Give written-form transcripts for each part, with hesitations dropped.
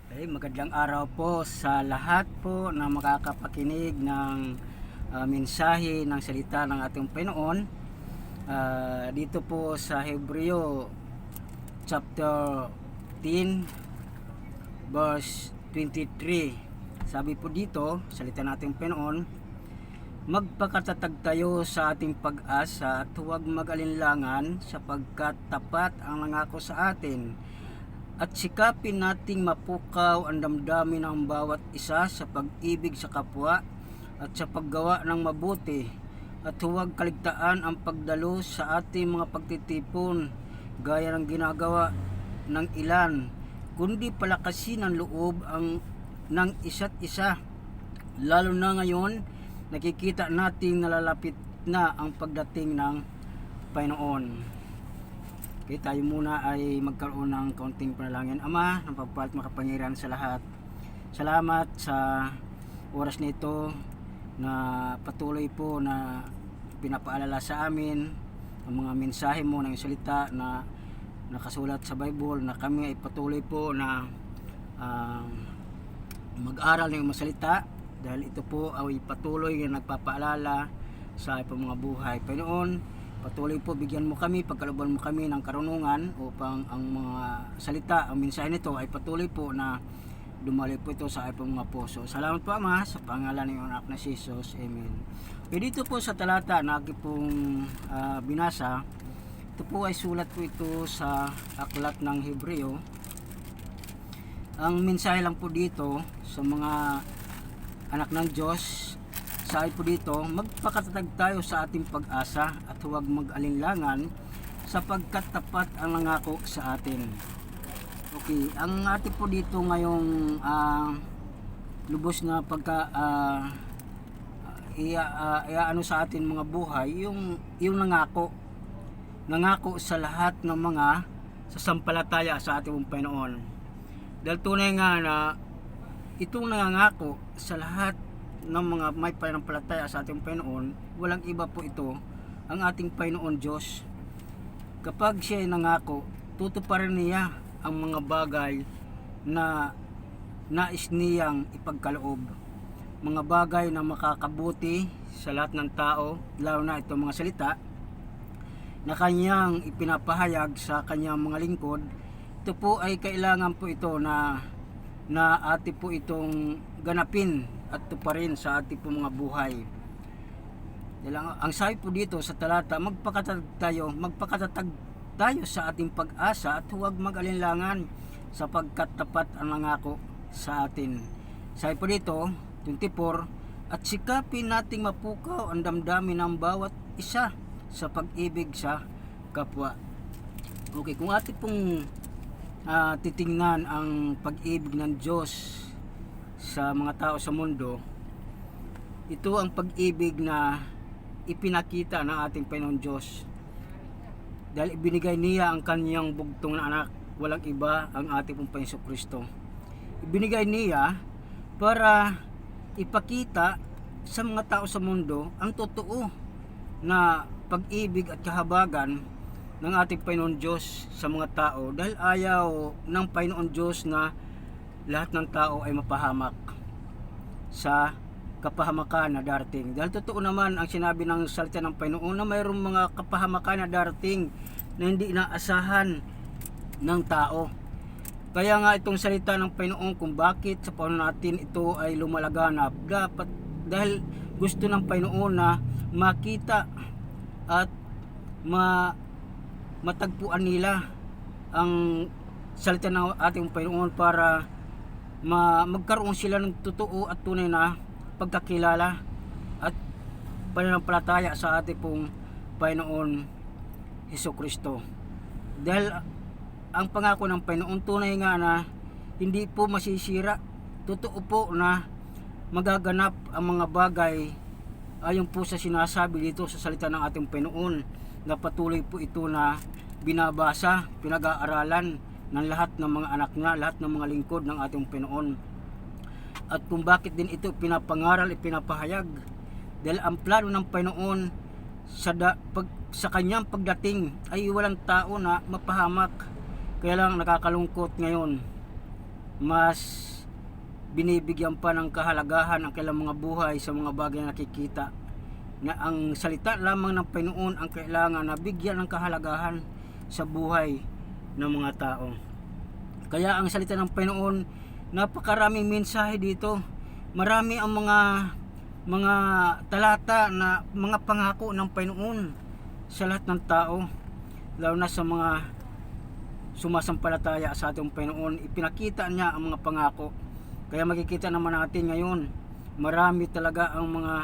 Okay, magandang araw po sa lahat po na makakapakinig ng mensahe ng salita ng ating Panginoon. Dito po sa Hebreo chapter 10 verse 23. Sabi po dito, salita ng ating Panginoon, magpakatatag tayo sa ating pag-asa at huwag mag-alinlangan sapagkat tapat ang nangako sa atin, at sikapin nating mapukaw ang damdamin ng bawat isa sa pag-ibig sa kapwa at sa paggawa ng mabuti, at huwag kaligtaan ang pagdalo sa ating mga pagtitipon gaya ng ginagawa ng ilan, kundi palakasin ang loob ng isa't isa, lalo na ngayon nakikita nating nalalapit na ang pagdating ng Panginoon. Okay, tayo muna ay magkaroon ng kaunting panalangin. Ama, ng pagpapalit makapangyarihan sa lahat, salamat sa oras nito na patuloy po na pinapaalala sa amin ang mga mensahe mo ng salita na nakasulat sa Bible, na kami ay patuloy po na mag-aral ng mga salita, dahil ito po ay patuloy na nagpapaalala sa mga buhay. Panginoon, patuloy po bigyan mo kami, pagkalooban mo kami ng karunungan upang ang mga salita, ang mensahe nito ay patuloy po na dumali po ito sa ating mga puso. Salamat po Ama, sa pangalan ng anak na si Jesus. Amen. Okay, dito po sa talata na aking pong binasa, ito po ay sulat po ito sa aklat ng Hebreo. Ang mensahe lang po dito sa mga anak ng Diyos, sabi po dito, magpakatatag tayo sa ating pag-asa at huwag mag-alinlangan sapagkat tapat ang nangako sa atin. Okay, ang ating po dito ngayong lubos na pagka ano sa atin mga buhay, yung nangako sa lahat ng mga sasampalataya sa ating Panginoon. Dahil tunay nga na itong nangangako sa lahat ng mga may pananampalataya sa ating Panginoon, walang iba po ito, ang ating Panginoon Diyos. Kapag siya ay nangako, tutuparin niya ang mga bagay na nais niyang ipagkaloob, mga bagay na makakabuti sa lahat ng tao, lalo na itong mga salita na kanyang ipinapahayag sa kanyang mga lingkod. Ito po ay kailangan po ito na ati po itong ganapin at tuparin sa ating po mga buhay. Ang sabi po dito sa talata, magpakatatag tayo sa ating pag-asa at huwag mag-alinlangan sapagkat tapat ang nangako sa atin. Sabi po dito, 24, at sikapin nating mapukaw ang damdamin ng bawat isa sa pag-ibig sa kapwa. Okay, kung ating pong titingnan ang pag-ibig ng Diyos sa mga tao sa mundo, ito ang pag-ibig na ipinakita ng ating Panginoon Diyos, dahil ibinigay niya ang kanyang bugtong na anak, walang iba ang ating pong Panginoon Kristo. Ibinigay niya para ipakita sa mga tao sa mundo ang totoo na pag-ibig at kahabagan ng ating Panginoon Diyos sa mga tao, dahil ayaw ng Panginoon Diyos na lahat ng tao ay mapahamak sa kapahamakan na darating. Dahil totoo naman ang sinabi ng salita ng Panginoon na mayroong mga kapahamakan na darating na hindi inaasahan ng tao. Kaya nga itong salita ng Panginoon kung bakit sa panahon natin ito ay lumalaganap, dapat dahil gusto ng Panginoon na makita at matagpuan nila ang salita ng ating Panginoon para magkaroon sila ng totoo at tunay na pagkakilala at pananampalataya sa ating pong Panginoon Hesukristo. Dahil ang pangako ng Panginoon tunay nga na hindi po masisira, totoo po na magaganap ang mga bagay ayon po sa sinasabi dito sa salita ng ating Panginoon, na patuloy po ito na binabasa, pinag-aaralan ng lahat ng mga anak niya, lahat ng mga lingkod ng ating Panginoon. At kung bakit din ito pinapangaral, ipinapahayag, dahil ang plano ng Panginoon sa kanyang pagdating ay walang tao na mapahamak. Kaya lang nakakalungkot ngayon mas binibigyan pa ng kahalagahan ang kailang mga buhay sa mga bagay na nakikita, na ang salita lamang ng Panginoon ang kailangan na bigyan ng kahalagahan sa buhay ng mga tao. Kaya ang salita ng Panginoon, napakaraming mensahe dito. Marami ang mga talata na mga pangako ng Panginoon sa lahat ng tao, lalo na sa mga sumasampalataya sa ating Panginoon. Ipinakita niya ang mga pangako. Kaya makikita naman natin ngayon, marami talaga ang mga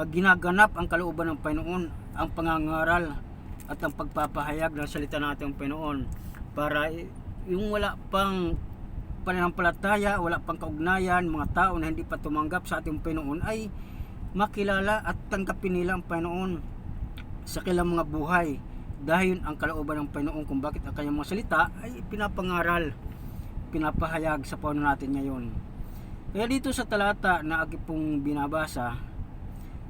ginaganap ang kalooban ng Panginoon, ang pangangaral at ang pagpapahayag ng salita ng ating Panginoon, para yung wala pang pananampalataya, wala pang kaugnayan, mga tao na hindi pa tumanggap sa ating Panginoon ay makilala at tanggapin nila ang Panginoon sa kanilang mga buhay, dahil ang kalooban ng Panginoon kung bakit ang kanyang mga salita ay pinapangaral, pinapahayag sa panahon natin ngayon. Kaya dito sa talata na aking pong binabasa,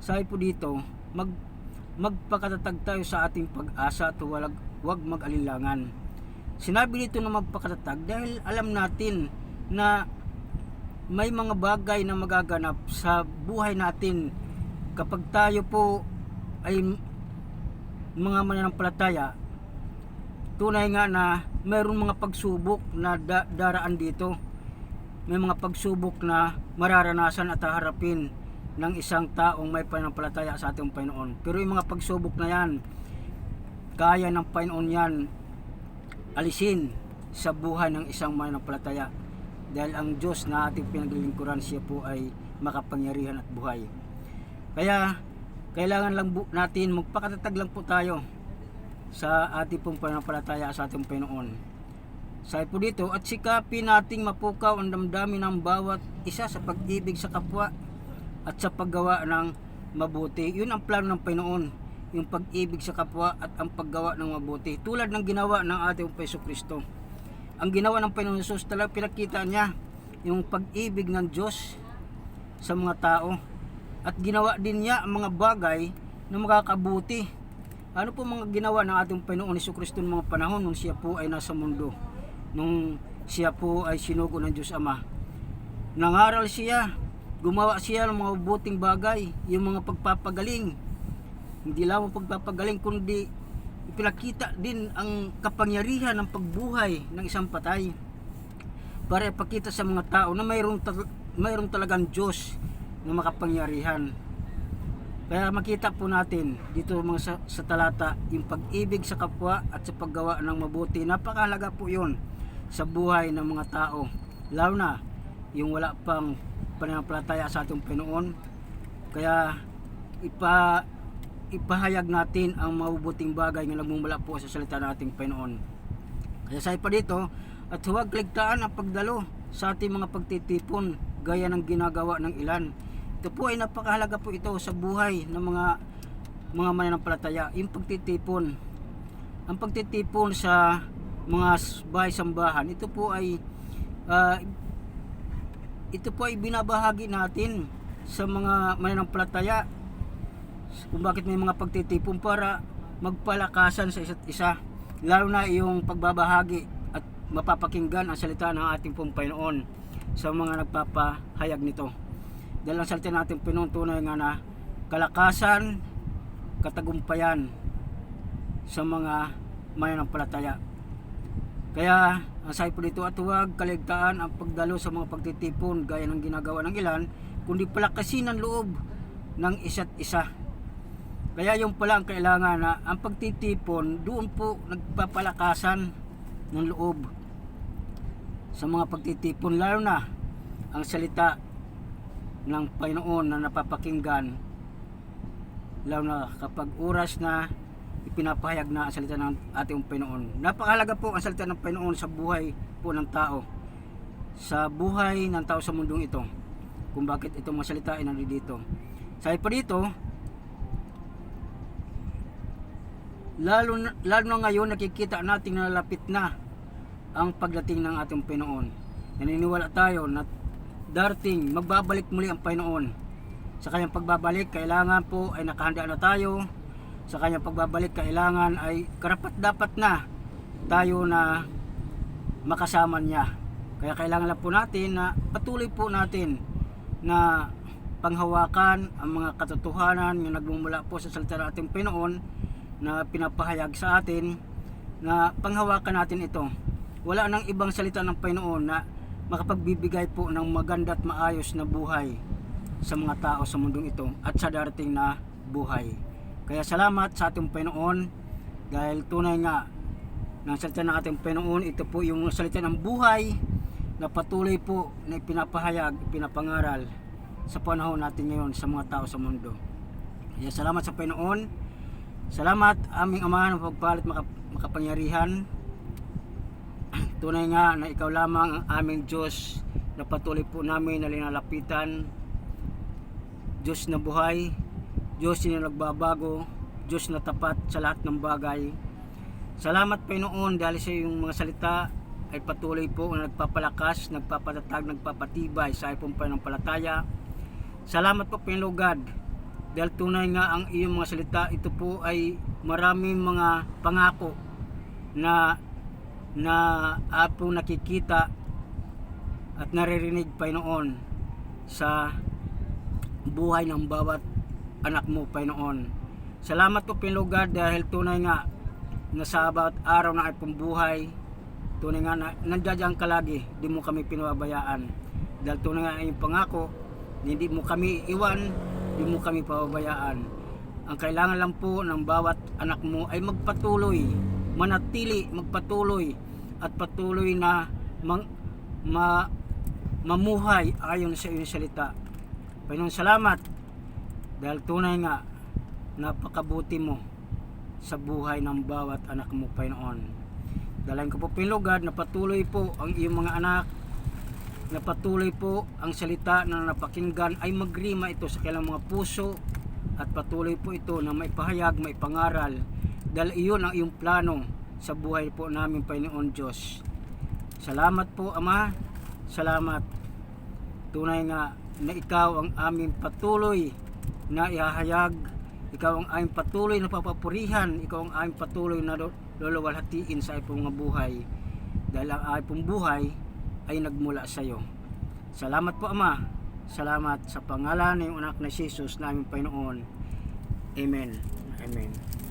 sabi po dito, magpakatatag tayo sa ating pag-asa at huwag mag-alilangan. Sinabi dito na magpakatatag dahil alam natin na may mga bagay na magaganap sa buhay natin kapag tayo po ay mga mananampalataya. Tunay nga na mayroong mga pagsubok na daraan dito. May mga pagsubok na mararanasan at haharapin ng isang taong may pananampalataya sa ating Panginoon. Pero yung mga pagsubok na yan, kaya ng Panginoon yan alisin sa buhay ng isang mananampalataya, dahil ang Diyos na ating pinaglilingkuran, siya po ay makapangyarihan at buhay. Kaya kailangan lang natin magpakatatag lang po tayo sa ating pong pananampalataya sa ating Panginoon. Sabi po dito, at sikapin nating mapukaw ang damdamin ng bawat isa sa pag-ibig sa kapwa at sa paggawa ng mabuti. Yun ang plano ng Panginoon, yung pag-ibig sa kapwa at ang paggawa ng mabuti, tulad ng ginawa ng ating Jesucristo. Ang ginawa ng Panginoon Jesus, talagang pinakita niya yung pag-ibig ng Diyos sa mga tao, at ginawa din niya ang mga bagay na makakabuti. Ano po mga ginawa ng ating Panginoon Jesucristo ng mga panahon nung siya po ay nasa mundo, nung siya po ay sinugo ng Diyos Ama? Nangaral siya, gumawa siya ng mga mabuting bagay, yung mga pagpapagaling. Hindi lamang pagpapagaling, kundi ipinakita din ang kapangyarihan ng pagbuhay ng isang patay, para ipakita sa mga tao na mayroong talagang Diyos na makapangyarihan. Kaya makita po natin dito mga sa talata, yung pag-ibig sa kapwa at sa paggawa ng mabuti. Napakahalaga po yun sa buhay ng mga tao, lalo na yung wala pang pananampalataya sa ating Panginoon. Kaya ipahayag natin ang mabubuting bagay na nagmumula po sa salita ng ating Panginoon. Kaya sabi pa dito, at huwag ligtaan ang pagdalo sa ating mga pagtitipon gaya ng ginagawa ng ilan. Ito po ay napakahalaga po ito sa buhay ng mga mananampalataya, yung pagtitipon. Ang pagtitipon sa mga bahay-sambahan, ito po ay binabahagi natin sa mga mananampalataya kung bakit may mga pagtitipon, para magpalakasan sa isa't isa, lalo na yung pagbabahagi at mapapakinggan ang salita ng ating pong Panginoon sa mga nagpapahayag nito. Dahil ang salita natin Panginoon tunay nga na kalakasan, katagumpayan sa mga mananampalataya. Kaya ang sabi po dito, at huwag kaligtaan ang pagdalo sa mga pagtitipon gaya ng ginagawa ng ilan, kundi palakasin ang loob ng isa't isa. Kaya yung pala ang kailangan, na ang pagtitipon, doon po nagpapalakasan ng loob sa mga pagtitipon, lalo na ang salita ng Panginoon na napapakinggan, lalo na kapag oras na ipinapahayag na ang salita ng ating Panginoon. Napakahalaga po ang salita ng Panginoon sa buhay po ng tao, sa buhay ng tao sa mundong ito, kung bakit itong mga salita ay nandito. Sabi pa dito, lalo na ngayon nakikita natin na lapit na ang pagdating ng ating Panginoon. Naniniwala tayo na darating, magbabalik muli ang Panginoon. Sa kanyang pagbabalik, kailangan po ay nakahanda na tayo. Sa kanyang pagbabalik, kailangan ay karapat dapat na tayo na makasama niya. Kaya kailangan lang po natin na patuloy po natin na panghawakan ang mga katotohanan na nagmumula po sa salita ng ating Panginoon na pinapahayag sa atin, na panghawakan natin ito. Wala nang ibang salita ng Panginoon na makapagbibigay po ng maganda at maayos na buhay sa mga tao sa mundong ito at sa darating na buhay. Kaya salamat sa ating Panginoon, dahil tunay nga ng salita ng ating Panginoon, ito po yung salita ng buhay na patuloy po na ipinapahayag, ipinapangaral sa panahon natin ngayon sa mga tao sa mundo. Kaya salamat sa Panginoon. Salamat aming Ama ng pagpalit makapangyarihan. Tunay nga na ikaw lamang ang aming Diyos na patuloy po namin na linalapitan. Diyos na buhay, Diyos na nagbabago, Diyos na tapat sa lahat ng bagay. Salamat Panginoon dahil sa iyong mga salita ay patuloy po na nagpapalakas, nagpapatatag, nagpapatibay sa iyong pananampalataya. Salamat po Panginoon God, dahil tunay nga ang iyong mga salita, ito po ay maraming mga pangako na apong nakikita at naririnig Panginoon sa buhay ng bawat anak mo Panginoon. Salamat po Panginoon God, dahil tunay nga na sa bawat araw na ipong buhay, tunay nga na nandiyan ka lagi, di mo kami pinababayaan. Dahil tunay nga ang iyong pangako, hindi mo kami iwan, di mo kami pababayaan. Ang kailangan lang po ng bawat anak mo ay magpatuloy, manatili, magpatuloy at patuloy na mamuhay ayon sa iyong salita. Panginoon, salamat dahil tunay nga napakabuti mo sa buhay ng bawat anak mo Panginoon. Dalayan ko po Panginoon na patuloy po ang iyong mga anak, na patuloy po ang salita na napakinggan ay magrima ito sa kanilang mga puso, at patuloy po ito na maipahayag, maipangaral, dahil iyon ang iyong plano sa buhay po namin Panginoon Diyos. Salamat po Ama, salamat. Tunay nga na ikaw ang aming patuloy na ihahayag, ikaw ang aming patuloy na papapurihan, ikaw ang aming patuloy na luluwalhatiin sa ipong mga buhay, dahil ang ipong buhay ay nagmula sa iyo. Salamat po Ama, salamat sa pangalan ng anak na Jesus na aming Panginoon. Amen. Amen.